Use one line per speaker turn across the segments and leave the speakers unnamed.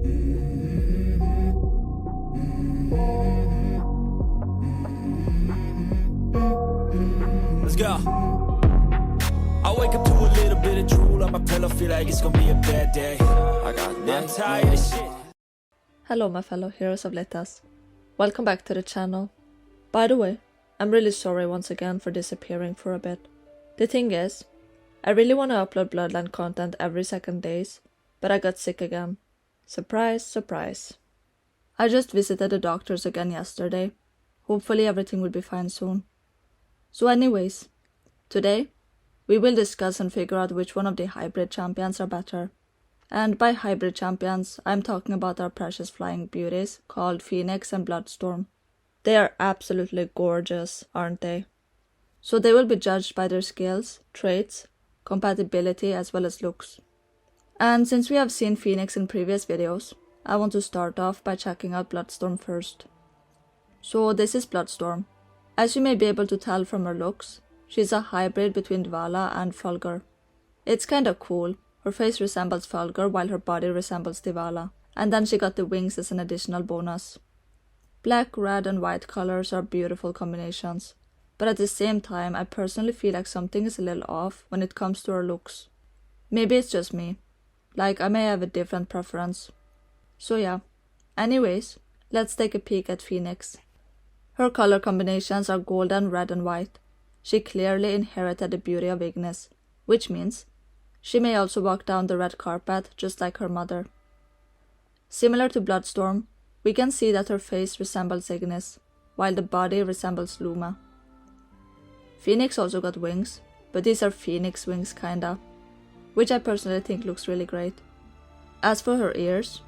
Let's go. I wake up to a little bit of drool on my pillow, feel like it's gonna be a bad day. I'm tired of shit.
Hello my fellow heroes of Lithas. Welcome back to the channel. By the way, I'm really sorry once again for disappearing for a bit. The thing is, I really want to upload Bloodline content every second days, but I got sick again. Surprise, surprise. I just visited the doctors again yesterday. Hopefully everything will be fine soon. So anyways, today we will discuss and figure out which one of the hybrid champions are better. And by hybrid champions, I'm talking about our precious flying beauties called Phoenix and Bloodstorm. They are absolutely gorgeous, aren't they? So they will be judged by their skills, traits, compatibility as well as looks. And since we have seen Phoenix in previous videos, I want to start off by checking out Bloodstorm first. So this is Bloodstorm. As you may be able to tell from her looks, she's a hybrid between Dvala and Fulgur. It's kinda cool. Her face resembles Fulgur while her body resembles Dvala, and then she got the wings as an additional bonus. Black, red and white colors are beautiful combinations, but at the same time I personally feel like something is a little off when it comes to her looks. Maybe it's just me, like I may have a different preference. So yeah, anyways, let's take a peek at Phoenix. Her color combinations are golden, red and white. She clearly inherited the beauty of Ignis, which means she may also walk down the red carpet just like her mother. Similar to Bloodstorm, we can see that her face resembles Ignis, while the body resembles Luma. Phoenix also got wings, but these are Phoenix wings kinda, which I personally think looks really great. As for her ears,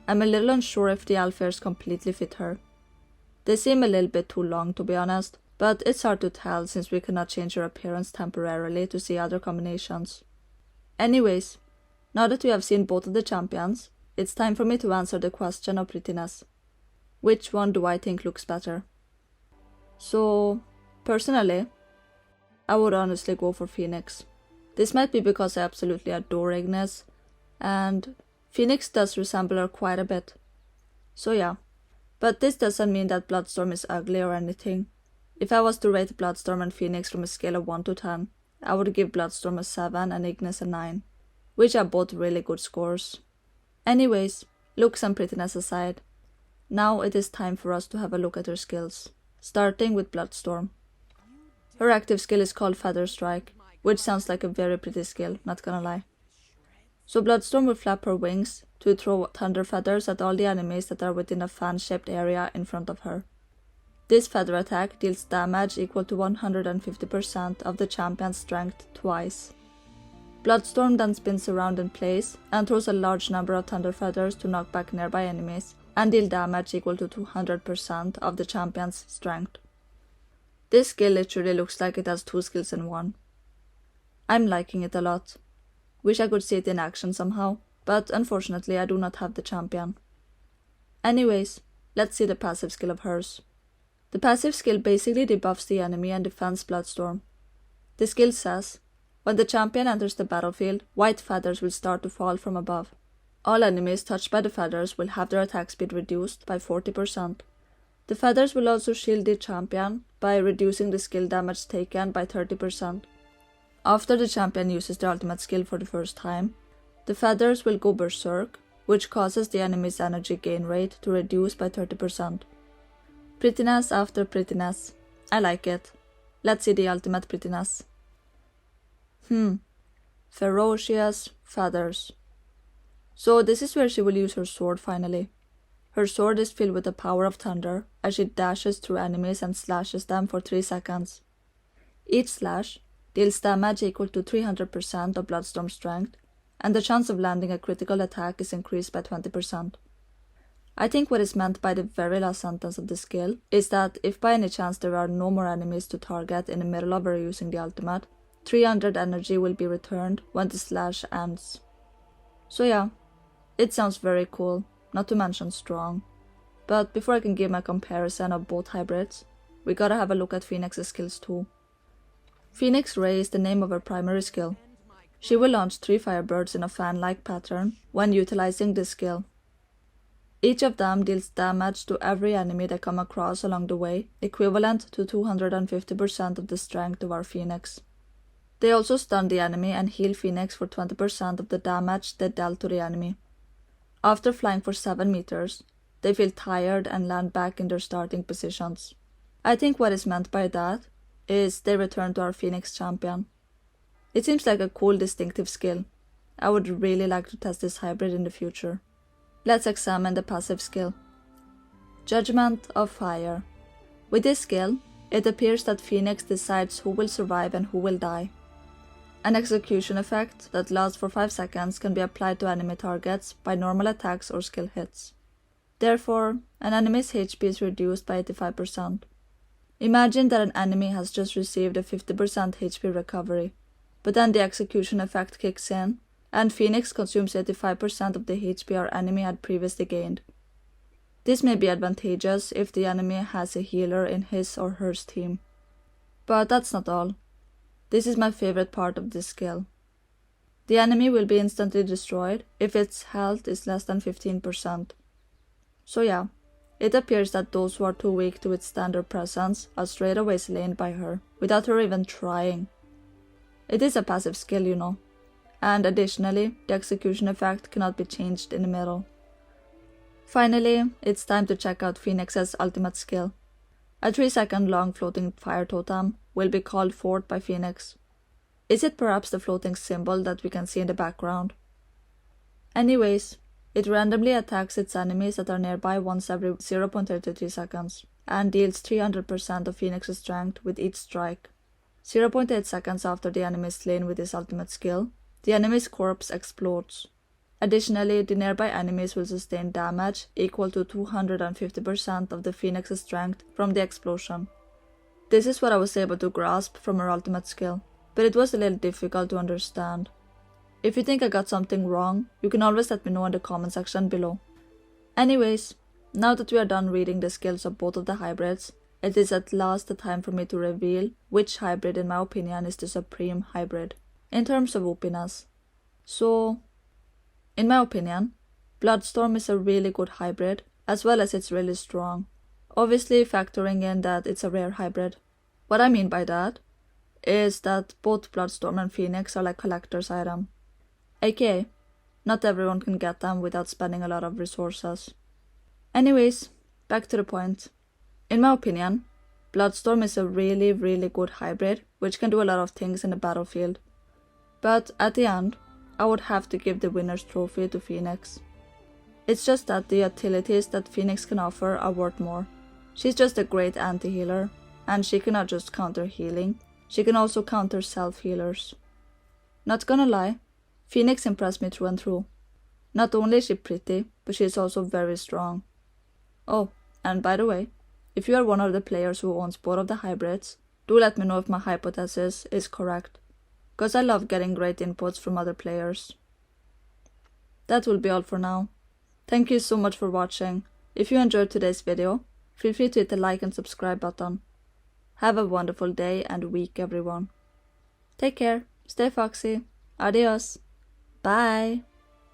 I'm a little unsure if the elf ears completely fit her. They seem a little bit too long to be honest, but it's hard to tell since we cannot change her appearance temporarily to see other combinations. Anyways, now that we have seen both of the champions, it's time for me to answer the question of prettiness. Which one do I think looks better? So, personally, I would honestly go for Phoenix. This might be because I absolutely adore Ignis, and Phoenix does resemble her quite a bit. So yeah. But this doesn't mean that Bloodstorm is ugly or anything. If I was to rate Bloodstorm and Phoenix from a scale of 1 to 10, I would give Bloodstorm a 7 and Ignis a 9, which are both really good scores. Anyways, looks and prettiness aside, now it is time for us to have a look at her skills, starting with Bloodstorm. Her active skill is called Feather Strike, which sounds like a very pretty skill, not gonna lie. So Bloodstorm will flap her wings to throw thunder feathers at all the enemies that are within a fan-shaped area in front of her. This feather attack deals damage equal to 150% of the champion's strength twice. Bloodstorm then spins around in place and throws a large number of thunder feathers to knock back nearby enemies and deal damage equal to 200% of the champion's strength. This skill literally looks like it has 2 skills in one. I'm liking it a lot. Wish I could see it in action somehow, but unfortunately I do not have the champion. Anyways, let's see the passive skill of hers. The passive skill basically debuffs the enemy and defends Bloodstorm. The skill says, when the champion enters the battlefield, white feathers will start to fall from above. All enemies touched by the feathers will have their attack speed reduced by 40%. The feathers will also shield the champion by reducing the skill damage taken by 30%. After the champion uses their ultimate skill for the first time, the feathers will go berserk, which causes the enemy's energy gain rate to reduce by 30%. Prettiness after prettiness. I like it. Let's see the ultimate prettiness. Ferocious feathers. So this is where she will use her sword finally. Her sword is filled with the power of thunder as she dashes through enemies and slashes them for 3 seconds. Each slash deals damage equal to 300% of Bloodstorm's strength, and the chance of landing a critical attack is increased by 20%. I think what is meant by the very last sentence of the skill is that if by any chance there are no more enemies to target in the middle of her using the ultimate, 300 energy will be returned when the slash ends. So yeah, it sounds very cool, not to mention strong. But before I can give my comparison of both hybrids, we gotta have a look at Phoenix's skills too. Phoenix Ray is the name of her primary skill. She will launch 3 firebirds in a fan-like pattern when utilizing this skill. Each of them deals damage to every enemy they come across along the way, equivalent to 250% of the strength of our Phoenix. They also stun the enemy and heal Phoenix for 20% of the damage they dealt to the enemy. After flying for 7 meters, they feel tired and land back in their starting positions. I think what is meant by that is they return to our Phoenix champion. It seems like a cool distinctive skill. I would really like to test this hybrid in the future. Let's examine the passive skill. Judgment of Fire. With this skill, it appears that Phoenix decides who will survive and who will die. An execution effect that lasts for 5 seconds can be applied to enemy targets by normal attacks or skill hits. Therefore, an enemy's HP is reduced by 85%. Imagine that an enemy has just received a 50% HP recovery, but then the execution effect kicks in, and Phoenix consumes 85% of the HP our enemy had previously gained. This may be advantageous if the enemy has a healer in his or her team. But that's not all. This is my favorite part of this skill. The enemy will be instantly destroyed if its health is less than 15%. So yeah, it appears that those who are too weak to withstand her presence are straight away slain by her, without her even trying. It is a passive skill, you know. And additionally, the execution effect cannot be changed in the middle. Finally, it's time to check out Phoenix's ultimate skill. A 3-second long floating fire totem will be called forth by Phoenix. Is it perhaps the floating symbol that we can see in the background? Anyways, it randomly attacks its enemies that are nearby once every 0.33 seconds, and deals 300% of Phoenix's strength with each strike. 0.8 seconds after the enemy is slain with his ultimate skill, the enemy's corpse explodes. Additionally, the nearby enemies will sustain damage equal to 250% of the Phoenix's strength from the explosion. This is what I was able to grasp from her ultimate skill, but it was a little difficult to understand. If you think I got something wrong, you can always let me know in the comment section below. Anyways, now that we are done reading the skills of both of the hybrids, it is at last the time for me to reveal which hybrid in my opinion is the supreme hybrid, in terms of OPness. So, in my opinion, Bloodstorm is a really good hybrid, as well as it's really strong. Obviously factoring in that it's a rare hybrid. What I mean by that is that both Bloodstorm and Phoenix are like collector's item. aka, not everyone can get them without spending a lot of resources. Anyways, back to the point. In my opinion, Bloodstorm is a really good hybrid which can do a lot of things in the battlefield. But at the end, I would have to give the winner's trophy to Phoenix. It's just that the utilities that Phoenix can offer are worth more. She's just a great anti-healer, and she cannot just counter healing, she can also counter self-healers. Not gonna lie, Phoenix impressed me through and through. Not only is she pretty, but she is also very strong. Oh, and by the way, if you are one of the players who owns both of the hybrids, do let me know if my hypothesis is correct, cause I love getting great inputs from other players. That will be all for now. Thank you so much for watching. If you enjoyed today's video, feel free to hit the like and subscribe button. Have a wonderful day and week, everyone. Take care, stay foxy, adios, bye!